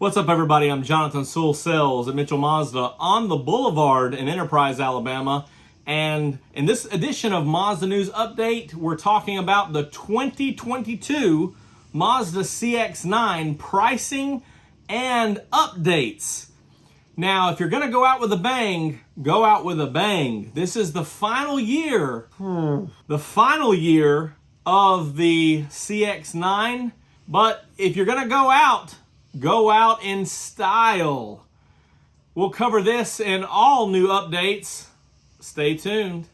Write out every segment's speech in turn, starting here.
What's up, everybody? I'm Jonathan Sewell Sales at Mitchell Mazda on the Boulevard in Enterprise, Alabama. And in this edition of Mazda News Update, we're talking about the 2022 Mazda CX-9 pricing and updates. Now, if you're going to go out with a bang, go out with a bang. This is the final year, of the CX-9. But if you're going to go out in style. We'll cover this in all new updates. Stay tuned.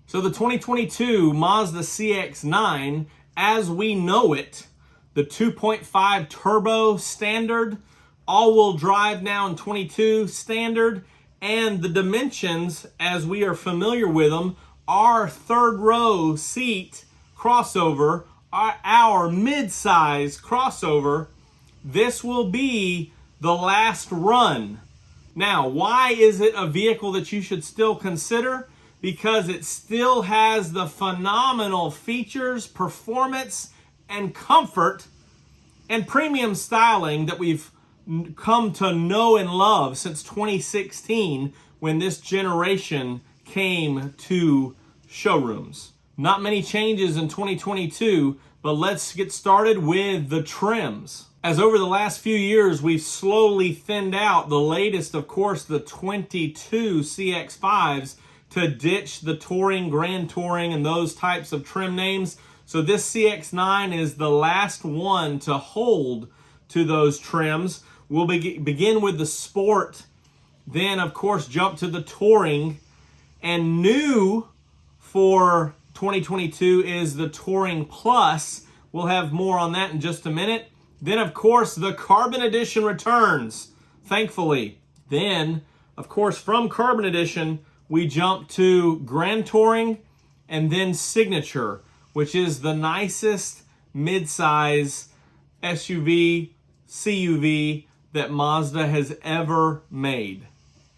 So the 2022 Mazda CX-9, as we know it, the 2.5 turbo standard, all-wheel drive now in 22 standard, and the dimensions, as we are familiar with them, our third row seat crossover, our midsize crossover. This will be the last run. Now, why is it a vehicle that you should still consider? Because it still has the phenomenal features, performance, and comfort, and premium styling that we've come to know and love since 2016 when this generation came to showrooms. Not many changes in 2022, but let's get started with the trims. As over the last few years, we've slowly thinned out the latest, of course, the 22 CX-5s to ditch the Touring, Grand Touring, and those types of trim names. So this CX-9 is the last one to hold to those trims. We'll begin with the Sport, then, of course, jump to the Touring, and new for 2022 is the Touring Plus. We'll have more on that in just a minute. Then, of course, the Carbon Edition returns, thankfully. Then, of course, from Carbon Edition, we jump to Grand Touring and then Signature, which is the nicest midsize SUV, CUV that Mazda has ever made.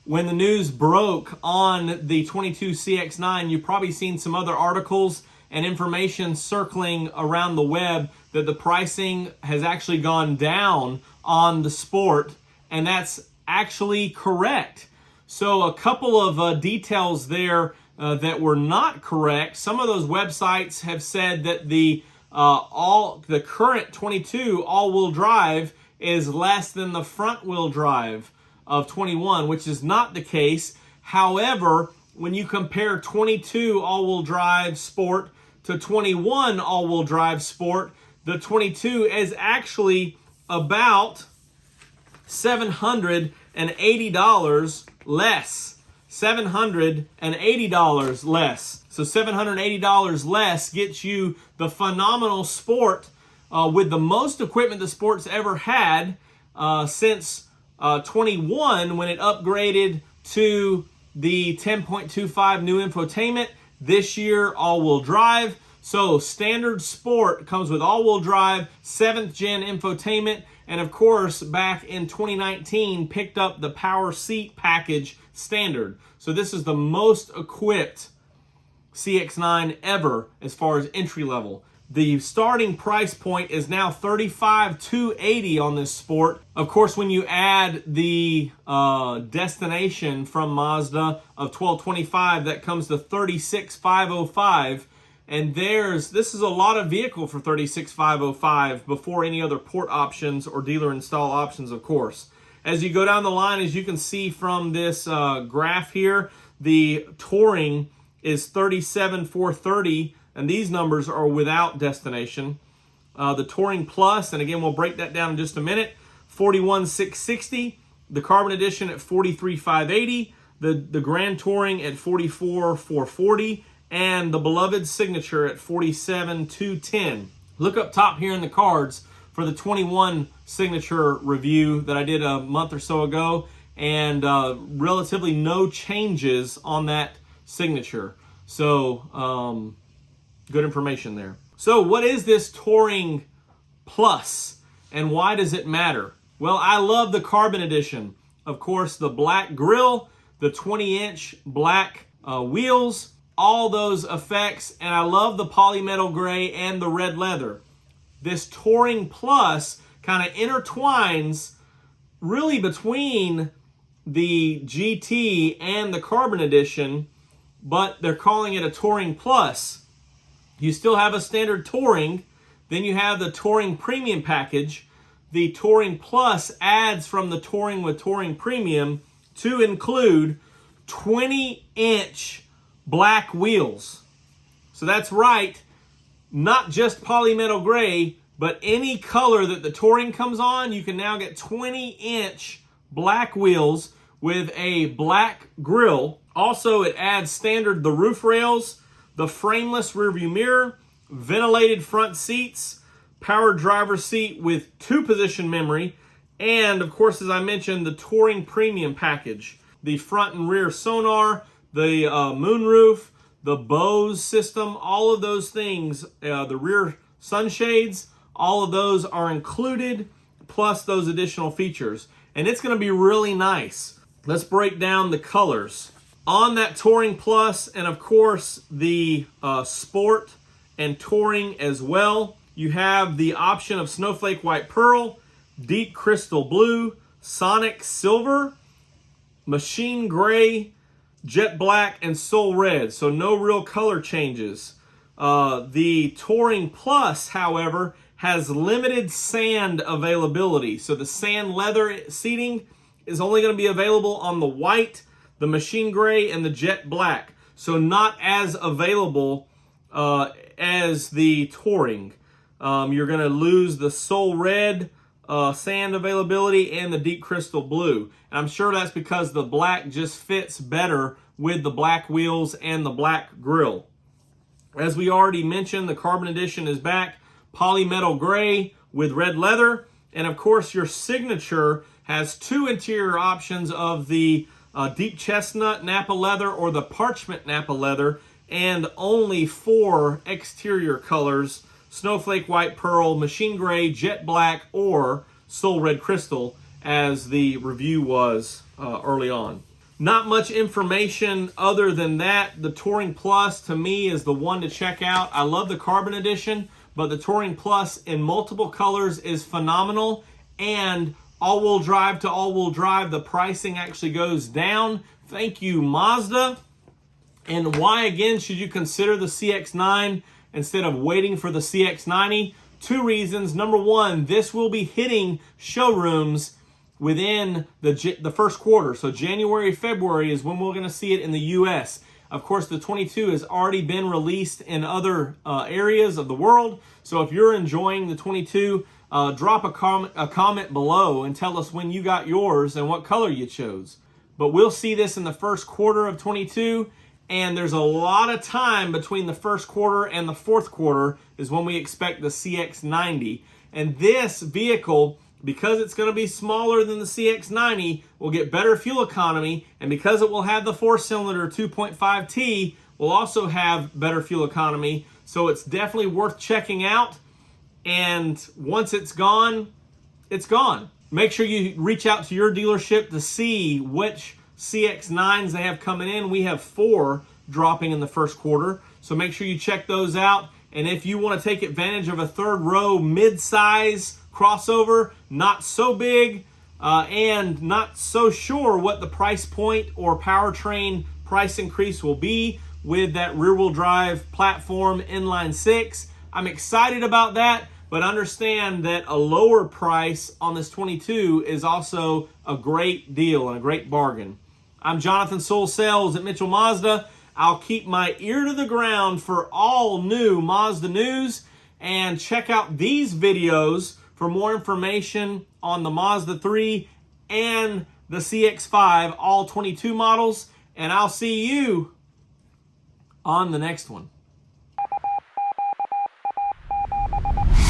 When the news broke on the 22 CX-9, you've probably seen some other articles and information circling around the web that the pricing has actually gone down on the Sport, and that's actually correct. So a couple of details there that were not correct. Some of those websites have said that the current 22 all-wheel drive is less than the front-wheel drive of 21, which is not the case. However, when you compare 22 all-wheel drive Sport to 21 all-wheel drive Sport, the 22 is actually about $780 less. $780 less. So $780 less gets you the phenomenal Sport with the most equipment the Sport's ever had since 21, when it upgraded to the 10.25 new infotainment. This year, all-wheel drive. So standard Sport comes with all-wheel drive, 7th gen infotainment, and of course, back in 2019, picked up the power seat package standard. So this is the most equipped CX-9 ever as far as entry level. The starting price point is now $35,280 on this Sport. Of course, when you add the destination from Mazda of $1,225, that comes to $36,505. And this is a lot of vehicle for $36,505 before any other port options or dealer install options, of course. As you go down the line, as you can see from this graph here, the Touring is $37,430. And these numbers are without destination. The Touring Plus, and again, we'll break that down in just a minute, $41,660. The Carbon Edition at $43,580. The Grand Touring at $44,440. And the beloved Signature at $47,210. Look up top here in the cards for the 21 Signature review that I did a month or so ago. And relatively no changes on that Signature. So, good information there. So what is this Touring Plus and why does it matter? Well, I love the Carbon Edition. Of course, the black grille, the 20-inch black wheels, all those effects, and I love the polymetal gray and the red leather. this Touring Plus kind of intertwines really between the GT and the Carbon Edition, but they're calling it a Touring Plus. You still have a standard Touring, then you have the Touring Premium package. The Touring Plus adds from the Touring with Touring Premium to include 20-inch black wheels. So that's right, not just polymetal gray, but any color that the Touring comes on, you can now get 20-inch black wheels with a black grille. Also, it adds standard the roof rails, the frameless rearview mirror, ventilated front seats, power driver seat with 2-position memory, and of course, as I mentioned, the Touring Premium package. The front and rear sonar, the moonroof, the Bose system, all of those things, the rear sunshades, all of those are included, plus those additional features. And it's going to be really nice. Let's break down the colors. On that Touring Plus, and of course the Sport and Touring as well, you have the option of Snowflake White Pearl, Deep Crystal Blue, Sonic Silver, Machine Gray, Jet Black, and Soul Red. So no real color changes. The Touring Plus, however, has limited sand availability. So the sand leather seating is only going to be available on the white, the Machine Gray, and the Jet Black. So not as available as the Touring. You're going to lose the Soul Red sand availability and the Deep Crystal Blue. And I'm sure that's because the black just fits better with the black wheels and the black grille. As we already mentioned, the Carbon Edition is back, polymetal gray with red leather. And of course, your Signature has 2 interior options of the deep chestnut Napa leather or the parchment Napa leather, and only 4 exterior colors: Snowflake White Pearl, Machine Gray, Jet Black, or Soul Red Crystal, as the review was early on. Not much information other than that. The Touring Plus, to me, is the one to check out. I love the Carbon Edition, but the Touring Plus in multiple colors is phenomenal. And all-wheel drive to all-wheel drive, the pricing actually goes down. Thank you, Mazda. And why, again, should you consider the CX-9 instead of waiting for the CX-90? 2 reasons. Number one, this will be hitting showrooms within the first quarter. So January, February is when we're going to see it in the U.S. Of course, the 22 has already been released in other areas of the world. So if you're enjoying the 22, drop a comment below and tell us when you got yours and what color you chose. But we'll see this in the first quarter of 22. And there's a lot of time between the first quarter and the fourth quarter is when we expect the CX-90. And this vehicle, because it's going to be smaller than the CX-90, will get better fuel economy. And because it will have the 4-cylinder 2.5T, will also have better fuel economy. So it's definitely worth checking out. And once it's gone, it's gone. Make sure you reach out to your dealership to see which CX-9s they have coming in. We have 4 dropping in the first quarter, so make sure you check those out. And if you want to take advantage of a third row mid-size crossover, not so big and not so sure what the price point or powertrain price increase will be with that rear-wheel drive platform inline 6, I'm excited about that. But understand that a lower price on this 22 is also a great deal and a great bargain. I'm Jonathan Sewell Sales at Mitchell Mazda. I'll keep my ear to the ground for all new Mazda news, and check out these videos for more information on the Mazda 3 and the CX-5, all 22 models. And I'll see you on the next one.